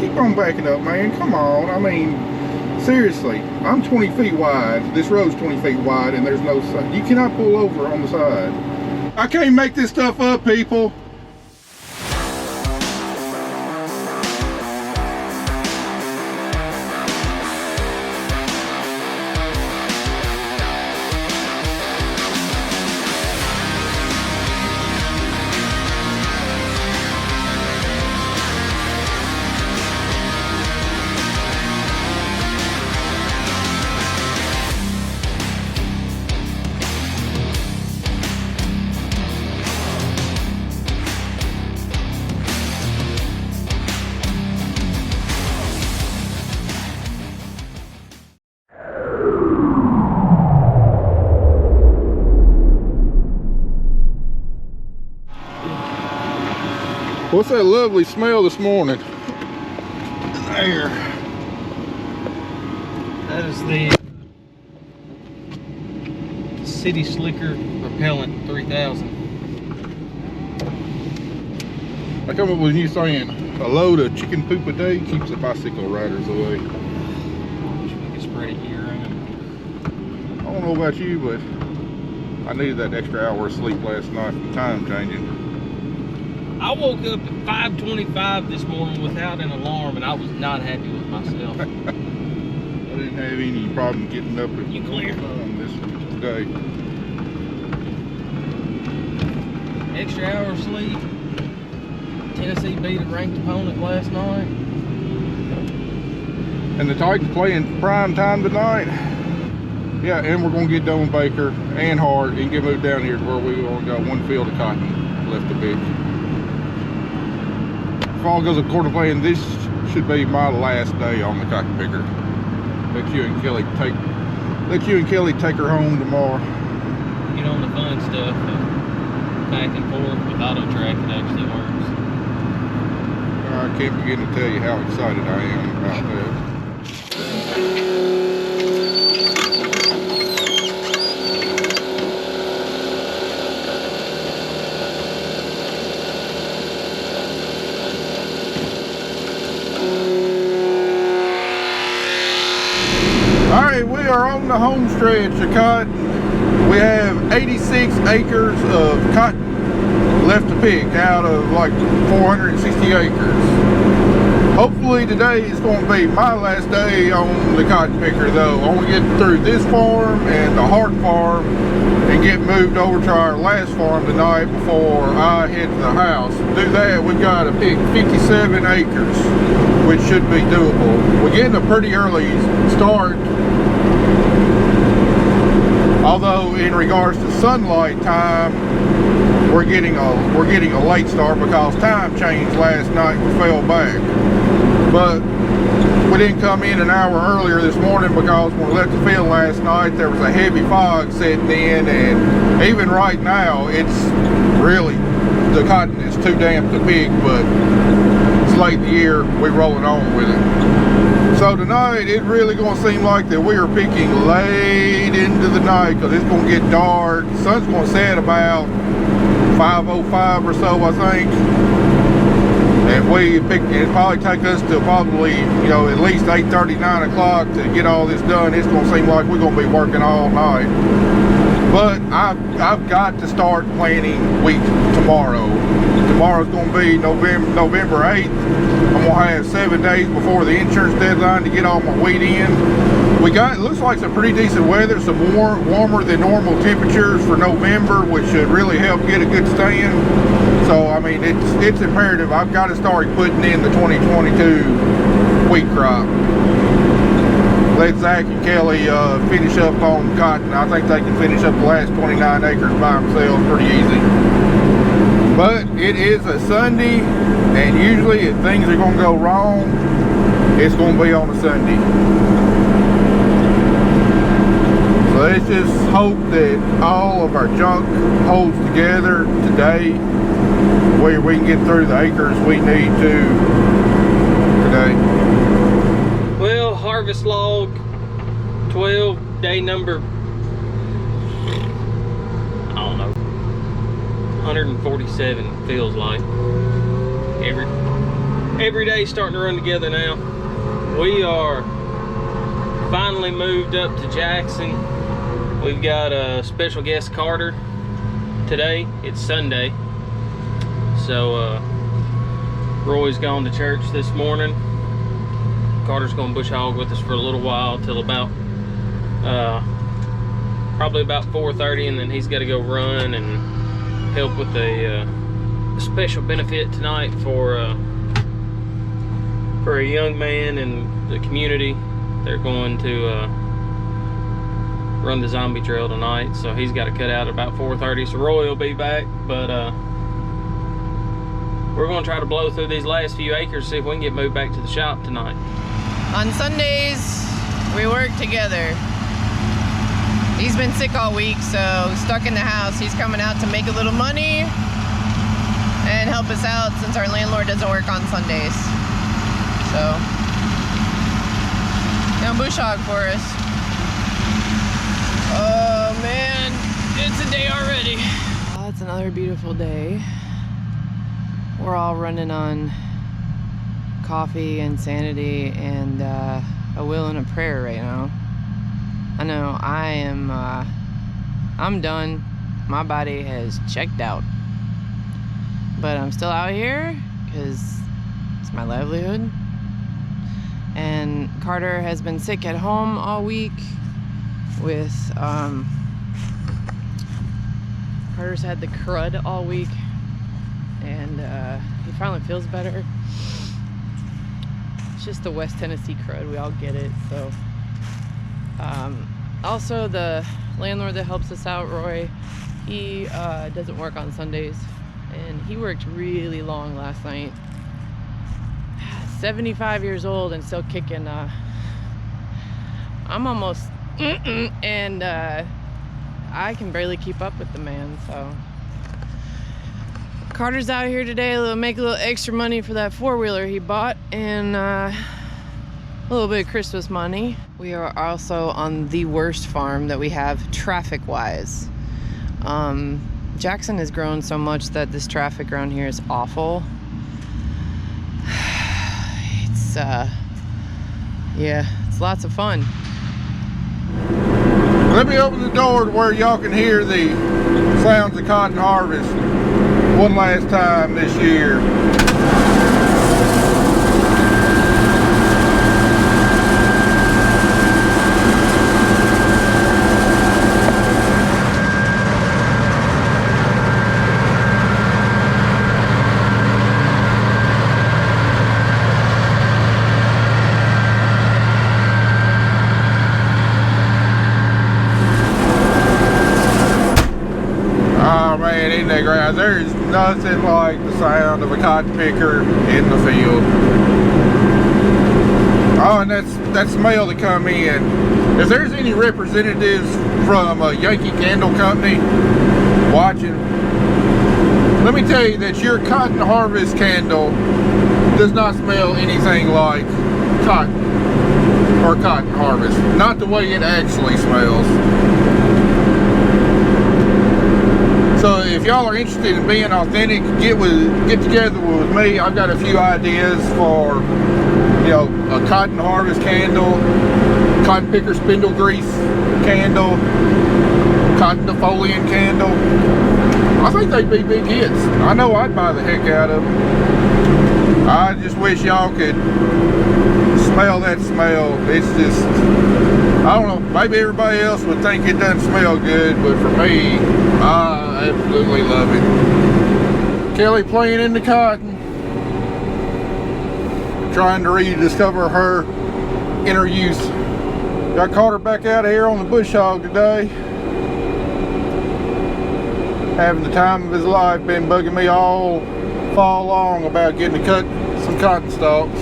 keep on backing up, man. Come on. I mean, seriously, I'm 20 feet wide. This road's 20 feet wide, and there's no side. You cannot pull over on the side. I can't make this stuff up, people. What's that lovely smell this morning? There. That is the City Slicker Repellent 3000. I come up with a new saying, a load of chicken poop a day keeps the bicycle riders away. Wish we could spread it year round. I don't know about you, but I needed that extra hour of sleep last night from time changing. I woke up at 5:25 this morning without an alarm, and I was not happy with myself. I didn't have any problem getting up at You clear? This day. Extra hour of sleep. Tennessee beat a ranked opponent last night. And the Titans playing prime time tonight. Yeah, and we're going to get done with Baker and Hart and get moved down here to where we only got one field of cotton left to pick. If all goes according to plan, this should be my last day on the cotton picker. Let you and Kelly take her home tomorrow. Get on the fun stuff, back and forth with auto track. It actually works. I can't begin to tell you how excited I am about that. Alright, we are on the home stretch of cotton. We have 86 acres of cotton left to pick out of like 460 acres. Hopefully today is going to be my last day on the cotton picker though. I want to get through this farm and the Hart farm and get moved over to our last farm tonight before I head to the house. To do that, we've got to pick 57 acres, which should be doable. We're getting a pretty early start. Although in regards to sunlight time, we're getting a late start because time changed last night and fell back. But we didn't come in an hour earlier this morning because when we left the field last night, there was a heavy fog setting in, and even right now, it's really, the cotton is too damp to pick, but it's late in the year, we're rolling on with it. So tonight, it's really going to seem like that we are picking late into the night because it's going to get dark. The sun's going to set about 5:05 or so, I think. And we pick, it'll probably take us to probably, you know, at least 8:30, 9 o'clock to get all this done. It's going to seem like we're going to be working all night. But I've got to start planning wheat tomorrow. Tomorrow's going to be November 8th. I'm going to have 7 days before the insurance deadline to get all my wheat in. We got, it looks like some pretty decent weather, some warmer than normal temperatures for November, which should really help get a good stand. So, I mean, it's imperative. I've got to start putting in the 2022 wheat crop. Let Zach and Kelly finish up on cotton. I think they can finish up the last 29 acres by themselves pretty easy. But it is a Sunday, and usually if things are going to go wrong, it's going to be on a Sunday. So let's just hope that all of our junk holds together today, where we can get through the acres we need to today. Well, harvest log 12, day number, I don't know, 147 feels like. Every day's starting to run together now. We are finally moved up to Jackson. We've got a special guest, Carter, today. It's Sunday. So Roy's gone to church this morning. Carter's gonna bush hog with us for a little while till about probably about 4:30, and then he's got to go run and help with a special benefit tonight for a young man in the community. They're going to run the zombie trail tonight, so he's got to cut out at about 4:30. So Roy will be back, but we're going to try to blow through these last few acres, see if we can get moved back to the shop tonight. On Sundays, we work together. He's been sick all week, so stuck in the house. He's coming out to make a little money and help us out since our landlord doesn't work on Sundays. So, gonna bush hog for us. Oh man, it's a day already. Oh, it's another beautiful day. We're all running on coffee and sanity and a will and a prayer right now. I know I'm done. My body has checked out, but I'm still out here because it's my livelihood. And Carter has been sick at home all week with Carter's had the crud all week, and he finally feels better. It's just the West Tennessee crud, we all get it. So also the landlord that helps us out, Roy, he doesn't work on Sundays, and he worked really long last night. 75 years old and still kicking. I'm almost and I can barely keep up with the man. So Carter's out here today to make a little extra money for that four-wheeler he bought, and a little bit of Christmas money. We are also on the worst farm that we have traffic-wise. Jackson has grown so much that this traffic around here is awful. Yeah, it's lots of fun. Let me open the door to where y'all can hear the sounds of cotton harvest one last time this year. There's nothing like the sound of a cotton picker in the field. Oh, and that smell that come in. If there's any representatives from a Yankee Candle Company watching, let me tell you that your cotton harvest candle does not smell anything like cotton or cotton harvest. Not the way it actually smells. So if y'all are interested in being authentic, get together with me. I've got a few ideas for, you know, a cotton harvest candle, cotton picker spindle grease candle, cotton defoliant candle. I think they'd be big hits. I know I'd buy the heck out of them. I just wish y'all could smell that smell. It's just, I don't know, maybe everybody else would think it doesn't smell good, but for me, I absolutely love it. Kelly playing in the cotton, trying to rediscover her inner youth. Got Carter back out of here on the bush hog today. Having the time of his life, been bugging me all fall long about getting to cut some cotton stalks.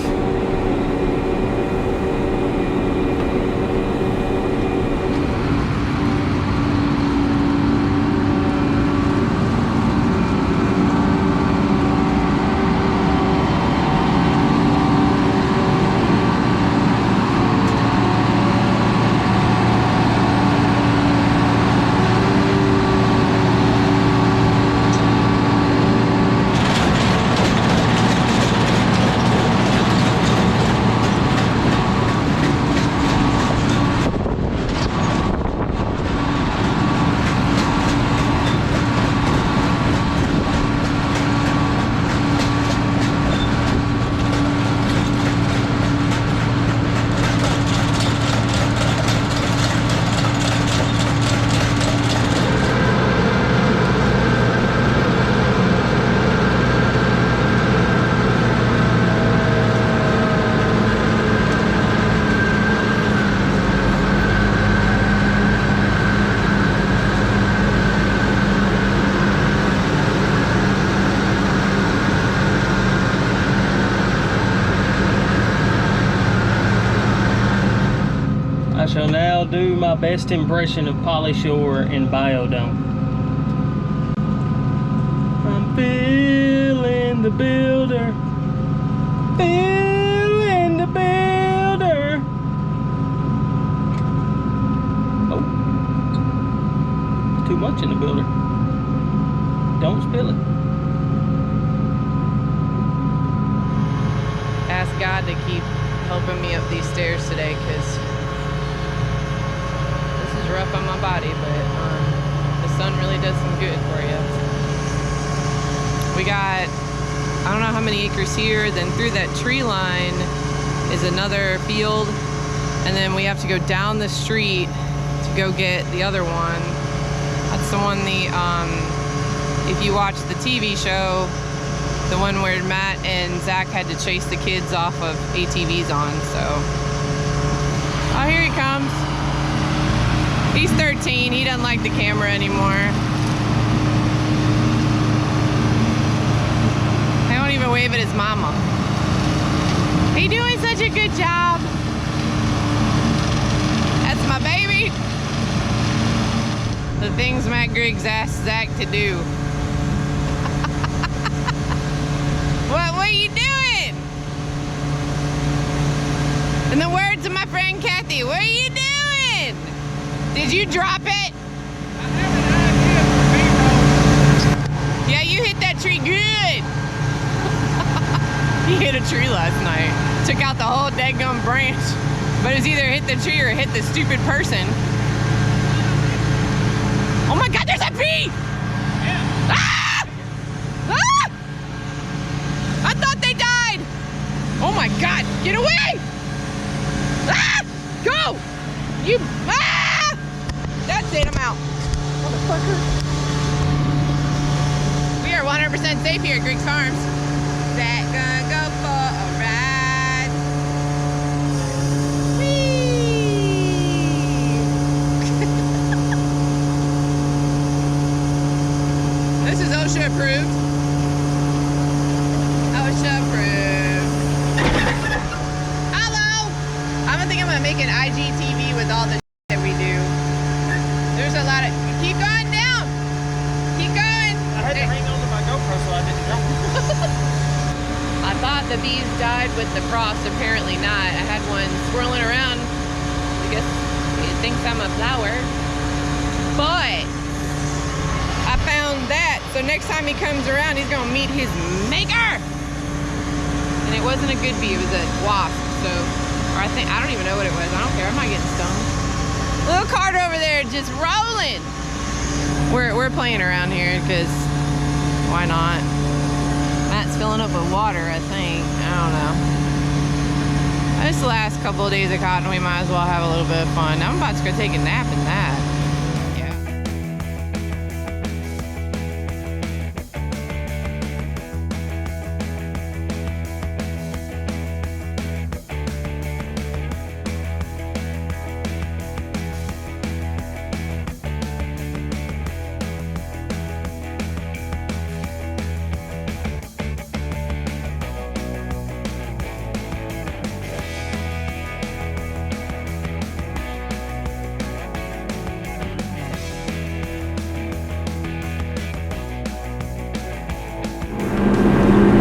I shall now do my best impression of Polly Shore in Biodome. I'm feeling the builder. Feeling the builder. Oh. It's too much in the builder. Don't spill it. Ask God to keep helping me up these stairs today, because this is rough on my body, but the sun really does some good for you. We got, I don't know how many acres here, then through that tree line is another field, and then we have to go down the street to go get the other one. That's the one, if you watch the TV show, the one where Matt and Zach had to chase the kids off of ATVs on, so. Oh, here he comes. He's 13, he doesn't like the camera anymore. I won't even wave at his mama. He doing such a good job. That's my baby. The things Matt Griggs asked Zach to do. What are you doing? In the words of my friend Kathy, what are you doing? Did you drop it? I have an idea for a Yeah, you hit that tree good. He hit a tree last night. Took out the whole daggum branch. But it was either hit the tree or hit the stupid person. Oh my God, there's a bee! Yeah. Ah! Ah! I thought they died! Oh my God, get away! Ah! Go! You, ah! That's it, I'm out. Motherfucker. We are 100% safe here at Griggs Farms. Zach gonna go for a ride. Whee! This is OSHA approved. OSHA approved. Hello! I think I'm gonna make an IGTV with all the that we do. There's a lot of, keep going down. Keep going. I had to hang on to my GoPro so I didn't drop it. I thought the bees died with the frost. Apparently not. I had one swirling around. I guess it thinks I'm a flower. But I found that. So next time he comes around, he's gonna meet his maker. And it wasn't a good bee. It was a wasp. So, or I don't even know what it was. I don't care. I'm not getting stung. Little cart over there just rolling. We're playing around here because why not? Matt's filling up with water, I think. I don't know. This last couple of days of cotton, we might as well have a little bit of fun. I'm about to go take a nap in that. Yeah.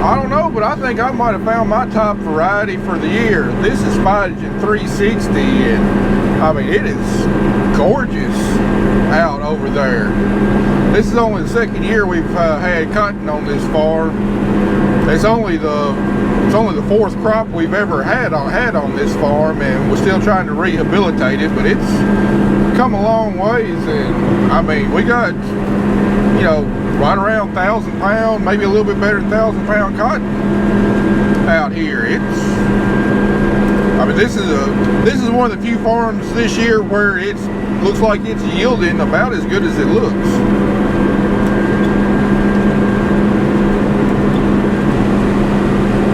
I don't know, but I think I might have found my top variety for the year. This is Phytogen 360, and I mean, it is gorgeous out over there. This is only the second year we've had cotton on this farm. It's only the fourth crop we've ever had on this farm, and we're still trying to rehabilitate it, but it's come a long ways. And I mean, we got, you know, right around 1,000 pound, maybe a little bit better than 1,000 pound cotton out here. I mean, this is one of the few farms this year where it looks like it's yielding about as good as it looks.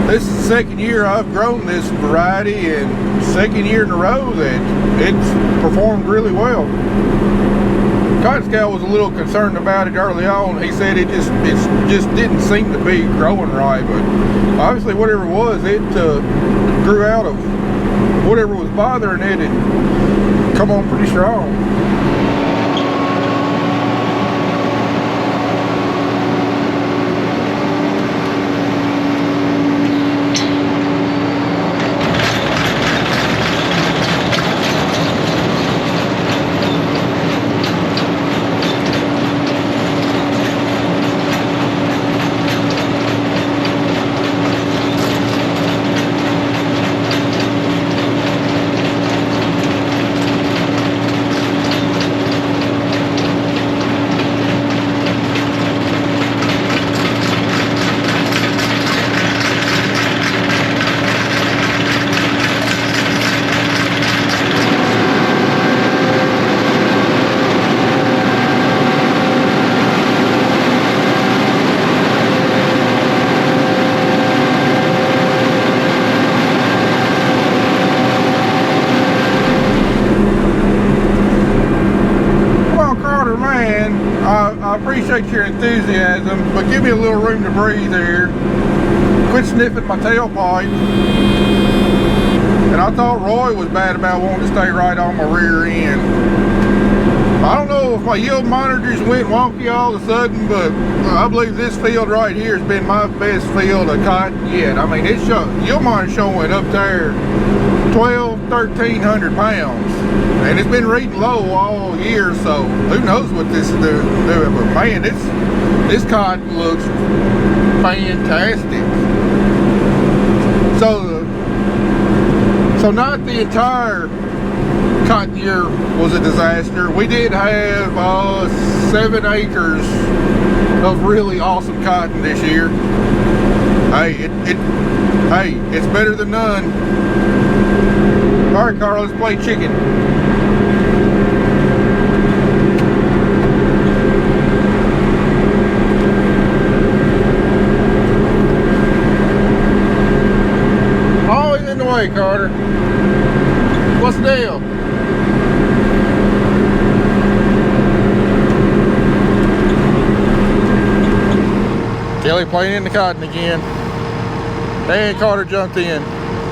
This is the second year I've grown this variety, and second year in a row that it's performed really well. Cotton Scout was a little concerned about it early on. He said it just didn't seem to be growing right, but obviously whatever it was, it grew out of whatever was bothering it had come on pretty strong. I appreciate your enthusiasm, but give me a little room to breathe here. Quit sniffing my tailpipe. And I thought Roy was bad about wanting to stay right on my rear end. I don't know if my yield monitors went wonky all of a sudden, but I believe this field right here has been my best field of cotton yet. I mean, it's yield monitor showing up there 1,300 pounds. And it's been reading low all year, so who knows what this is doing. But man, this cotton looks fantastic. So not the entire cotton year was a disaster. We did have 7 acres of really awesome cotton this year. Hey, it's better than none. All right, Carl, let's play chicken. Always in the way, Carter. What's the deal? Kelly playing in the cotton again. And Carter jumped in.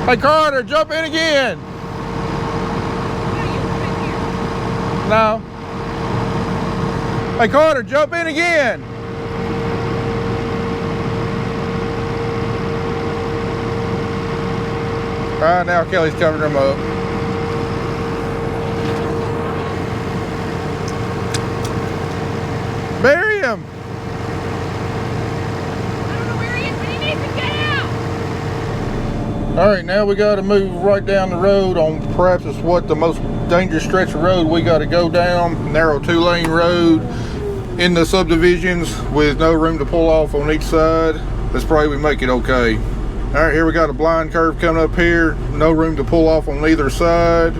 Hey, Carter, jump in again. No. Hey, Carter, jump in again. Alright, now Kelly's covering them up. Bury him. I don't know where he is, but he needs to get out. Alright, now we got to move right down the road on perhaps it's what the most dangerous stretch of road we got to go down. Narrow 2-lane road in the subdivisions with no room to pull off on each side. Let's pray we make it okay. Alright, here we got a blind curve coming up here. No room to pull off on either side.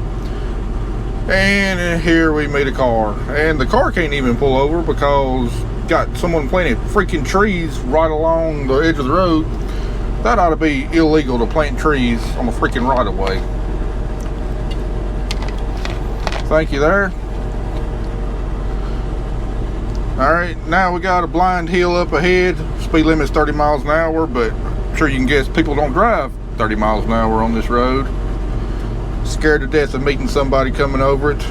And here we meet a car. And the car can't even pull over because got someone planted freaking trees right along the edge of the road. That ought to be illegal to plant trees on the freaking right of way. Thank you there. Alright, now we got a blind hill up ahead. Speed limit's 30 miles an hour, but I'm sure you can guess people don't drive 30 miles an hour on this road. Scared to death of meeting somebody coming over it.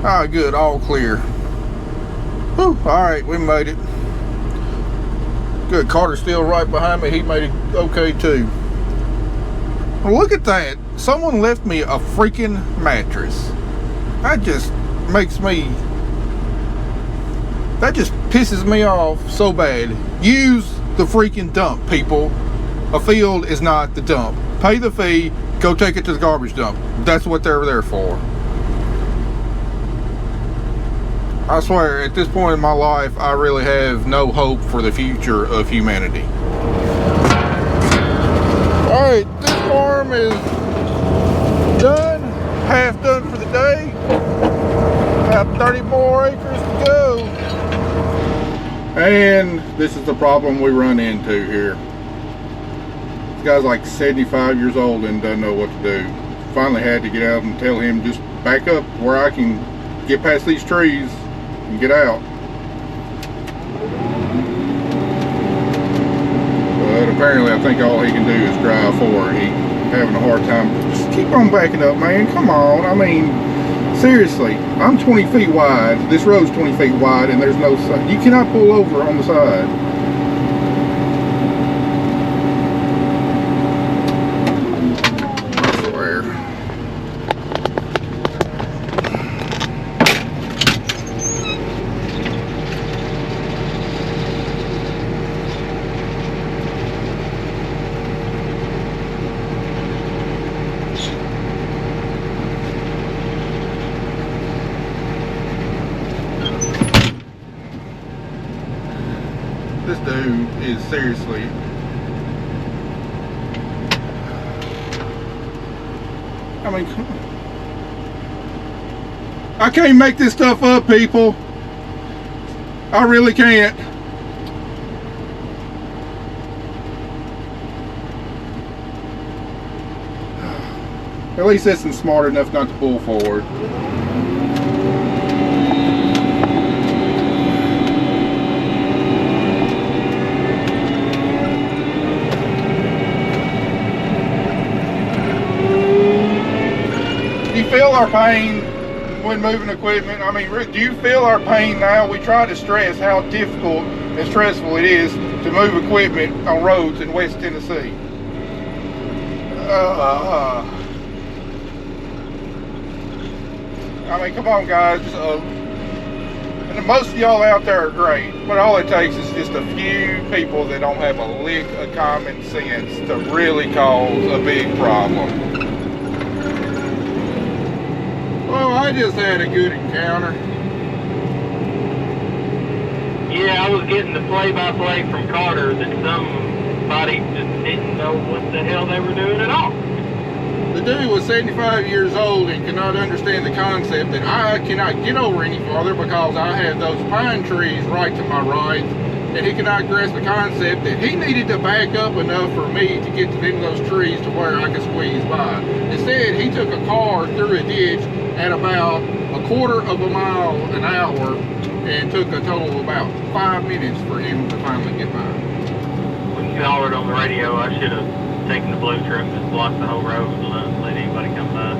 Ah, good, all clear. Whew, alright, we made it. Good, Carter's still right behind me. He made it okay too. Well, look at that. Someone left me a freaking mattress. That just makes me... That just pisses me off so bad. Use the freaking dump, people. A field is not the dump. Pay the fee, go take it to the garbage dump. That's what they're there for. I swear, at this point in my life, I really have no hope for the future of humanity. Alright, this farm is done. Half done for the day. About 30 more acres to go. And this is the problem we run into here. This guy's like 75 years old and doesn't know what to do. Finally had to get out and tell him just back up where I can get past these trees and get out. But apparently I think all he can do is drive forward. having a hard time. Just keep on backing up, man. Come on. I mean, seriously, I'm 20 feet wide. This road's 20 feet wide, and there's no side. You cannot pull over on the side. I swear. This dude is seriously. I mean, come on. I can't make this stuff up, people. I really can't. At least this isn't smart enough not to pull forward. Do you feel our pain when moving equipment? I mean, do you feel our pain now? We try to stress how difficult and stressful it is to move equipment on roads in West Tennessee. I mean, come on, guys. And most of y'all out there are great, but all it takes is just a few people that don't have a lick of common sense to really cause a big problem. Well, I just had a good encounter. Yeah, I was getting the play-by-play from Carter that somebody just didn't know what the hell they were doing at all. The dude was 75 years old and could not understand the concept that I cannot get over any farther because I have those pine trees right to my right, and he could not grasp the concept that he needed to back up enough for me to get to the end of those trees to where I could squeeze by. Instead, he took a car through a ditch at about a quarter of a mile an hour and took a total of about 5 minutes for him to finally get by. When you hollered on the radio, I should have taken the blue truck and blocked the whole road and let anybody come by.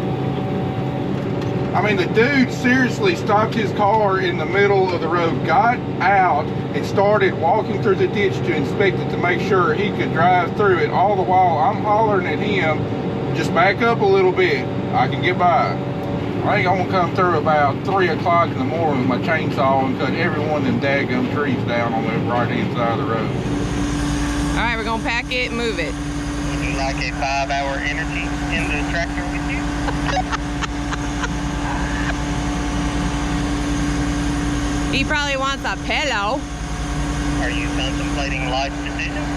I mean, the dude seriously stopped his car in the middle of the road, got out, and started walking through the ditch to inspect it to make sure he could drive through it. All the while I'm hollering at him, just back up a little bit, I can get by. I ain't gonna come through about 3 o'clock in the morning with my chainsaw and cut every one of them daggum trees down on the right hand side of the road. All right, we're gonna pack it and move it. Would you like a 5-hour energy in the tractor with you? He probably wants a pillow. Are you contemplating life decisions?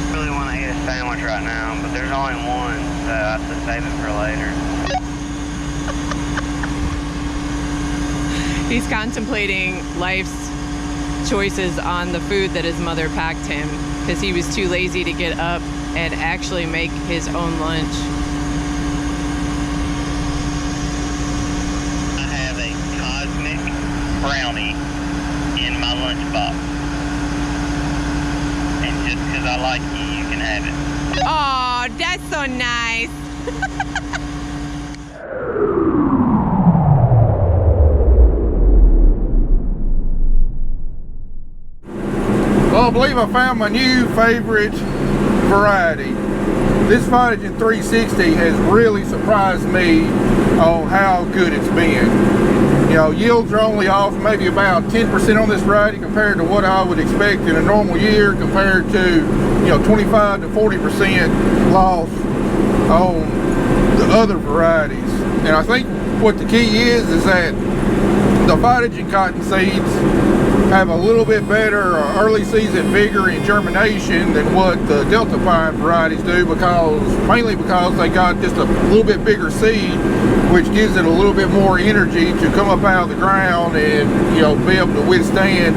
I really want to eat a sandwich right now, but there's only one, so I have to save it for later. He's contemplating life's choices on the food that his mother packed him because he was too lazy to get up and actually make his own lunch. I have a cosmic brownie in my lunchbox. And just because I like you, you can have it. Oh, that's so nice. Well, I believe I found my new favorite variety. This Phytogen 360 has really surprised me on how good it's been. You know, yields are only off maybe about 10% on this variety compared to what I would expect in a normal year, compared to, you know, 25 to 40% loss on the other varieties. And I think what the key is that the Phytogen cotton seeds have a little bit better early season vigor and germination than what the Delta Pine varieties do, mainly because they got just a little bit bigger seed, which gives it a little bit more energy to come up out of the ground and, you know, be able to withstand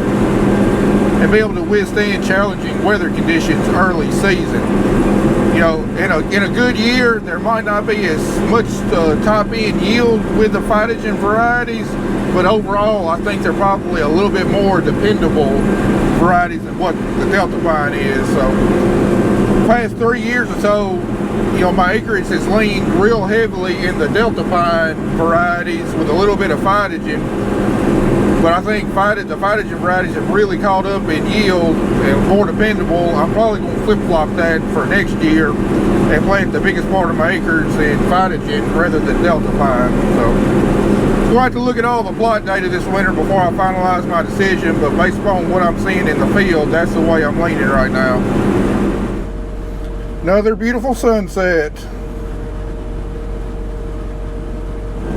challenging weather conditions early season. You know, in a good year, there might not be as much top end yield with the Phytogen varieties, but overall, I think they're probably a little bit more dependable varieties than what the Delta Pine is. So past 3 years or so, you know, my acreage has leaned real heavily in the Delta Pine varieties with a little bit of phytogen. But I think the phytogen varieties have really caught up in yield and more dependable. I'm probably going to flip-flop that for next year and plant the biggest part of my acres in phytogen rather than Delta Pine. So we'll have to look at all the plot data this winter before I finalize my decision, but based upon what I'm seeing in the field, that's the way I'm leaning right now. Another beautiful sunset.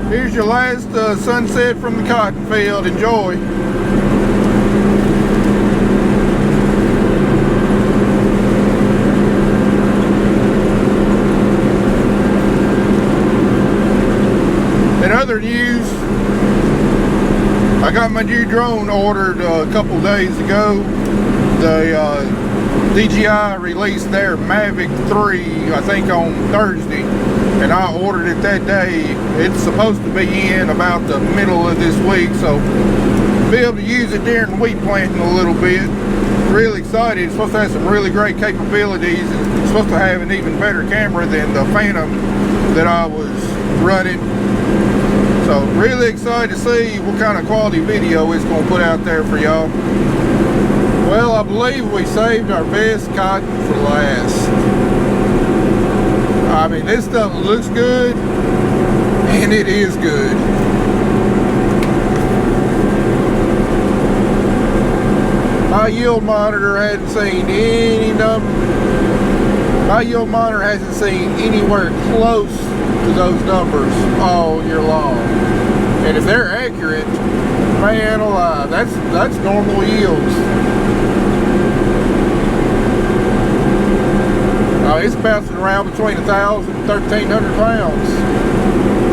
Here's your last sunset from the cotton field. Enjoy. In other news, I got my new drone ordered a couple days ago. The DJI released their Mavic 3, I think on Thursday, and I ordered it that day. It's supposed to be in about the middle of this week, so be able to use it during wheat planting a little bit. Really excited. It's supposed to have some really great capabilities. It's supposed to have an even better camera than the Phantom that I was running. So really excited to see what kind of quality video it's going to put out there for y'all. Well, I believe we saved our best cotton for last. I mean, this stuff looks good, and it is good. My yield monitor hadn't seen any number. My yield monitor hasn't seen anywhere close to those numbers all year long. And if they're accurate, man alive, that's normal yields. It's bouncing around between 1,000 and 1,300 pounds.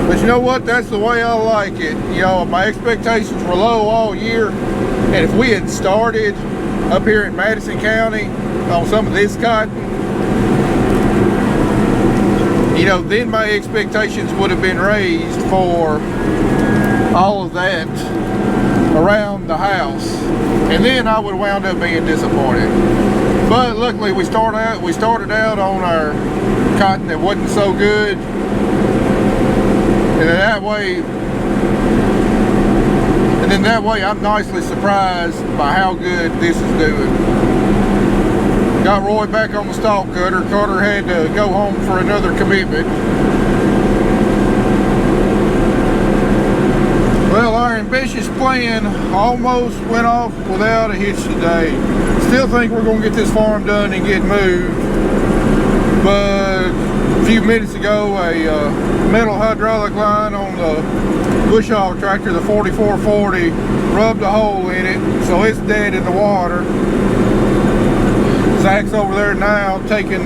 But you know what? That's the way I like it. You know, my expectations were low all year. And if we had started up here in Madison County on some of this cotton, you know, then my expectations would have been raised for all of that around the house. And then I would have wound up being disappointed. But luckily we started out on our cotton that wasn't so good, and then that way I'm nicely surprised by how good this is doing. Got Roy back on the stalk cutter. Carter had to go home for another commitment. Well, our ambitious plan almost went off without a hitch today. Still think we're going to get this farm done and get moved. But a few minutes ago, a metal hydraulic line on the bush hog tractor, the 4440, rubbed a hole in it, so it's dead in the water. Zach's over there now taking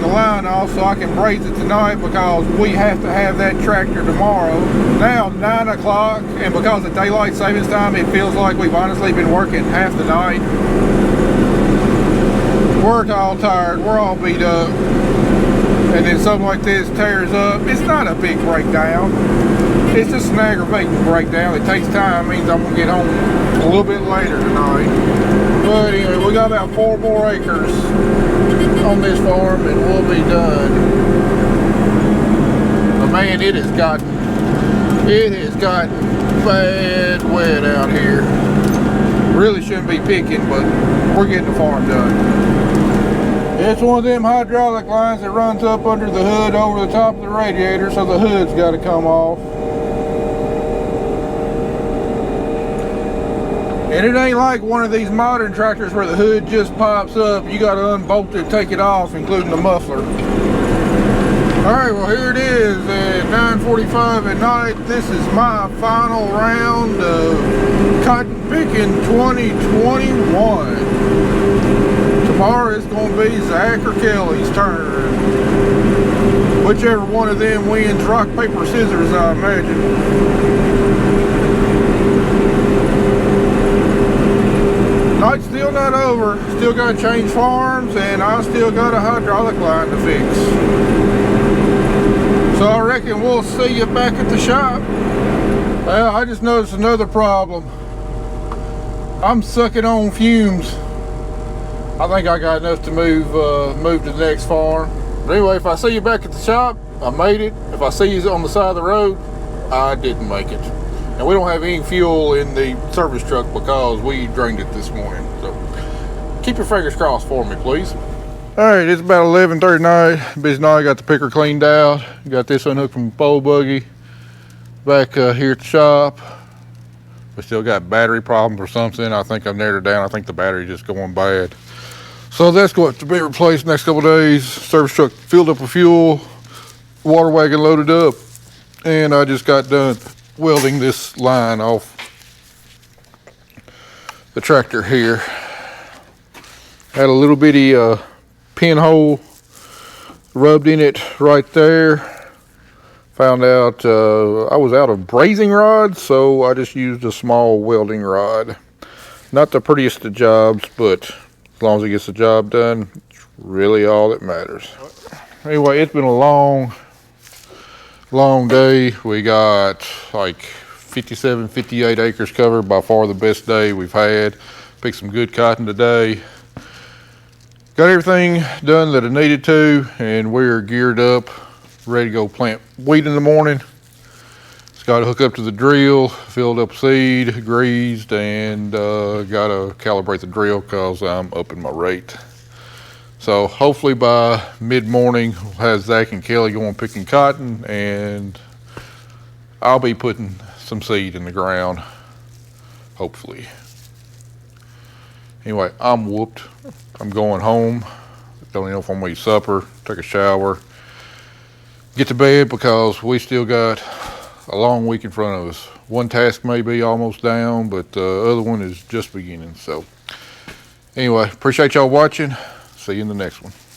the line off so I can braze it tonight, because we have to have that tractor tomorrow. Now 9 o'clock, and because of daylight savings time, it feels like we've honestly been working half the night. We're all tired, we're all beat up, and then something like this tears up. It's not a big breakdown, it's just an aggravating breakdown. It takes time, means I'm gonna get home a little bit later tonight. But anyway, we got about 4 more acres on this farm and we'll be done. But man, it has gotten bad wet out here. Really shouldn't be picking, but we're getting the farm done. It's one of them hydraulic lines that runs up under the hood over the top of the radiator, so the hood's got to come off. And it ain't like one of these modern tractors where the hood just pops up. You got to unbolt it, take it off, including the muffler. Alright, well here it is at 9:45 at night. This is my final round of cotton picking 2021. Tomorrow it's going to be Zach or Kelly's turn. Whichever one of them wins, rock, paper, scissors, I imagine. Night's still not over. Still got to change farms, and I still got a hydraulic line to fix. So I reckon we'll see you back at the shop. Well, I just noticed another problem. I'm sucking on fumes. I think I got enough to move to the next farm. But anyway, if I see you back at the shop, I made it. If I see you on the side of the road, I didn't make it. And we don't have any fuel in the service truck because we drained it this morning. So keep your fingers crossed for me, please. All right, it's about 11:30 night. Busy night, got the picker cleaned out. Got this unhooked from the pole buggy. Back here at the shop. We still got battery problems or something. I think I've narrowed it down. I think the battery just going bad. So that's going to be replaced next couple of days. Service truck filled up with fuel. Water wagon loaded up. And I just got done welding this line off the tractor here. Had a little bitty pinhole rubbed in it right there. Found out I was out of brazing rods, so I just used a small welding rod. Not the prettiest of jobs, but as long as it gets the job done, it's really all that matters. Anyway, it's been a long day. We got like 57, 58 acres covered. By far the best day we've had. Picked some good cotton today. Got everything done that I needed to, and we're geared up, ready to go plant wheat in the morning. Just got to hook up to the drill, filled up seed, greased, and got to calibrate the drill because I'm upping my rate. So hopefully by mid-morning, we'll have Zach and Kelly going picking cotton, and I'll be putting some seed in the ground, hopefully. Anyway, I'm whooped. I'm going home. Don't even know if I'm gonna eat supper, take a shower, get to bed because we still got a long week in front of us. One task may be almost down, but the other one is just beginning. So anyway, appreciate y'all watching. See you in the next one.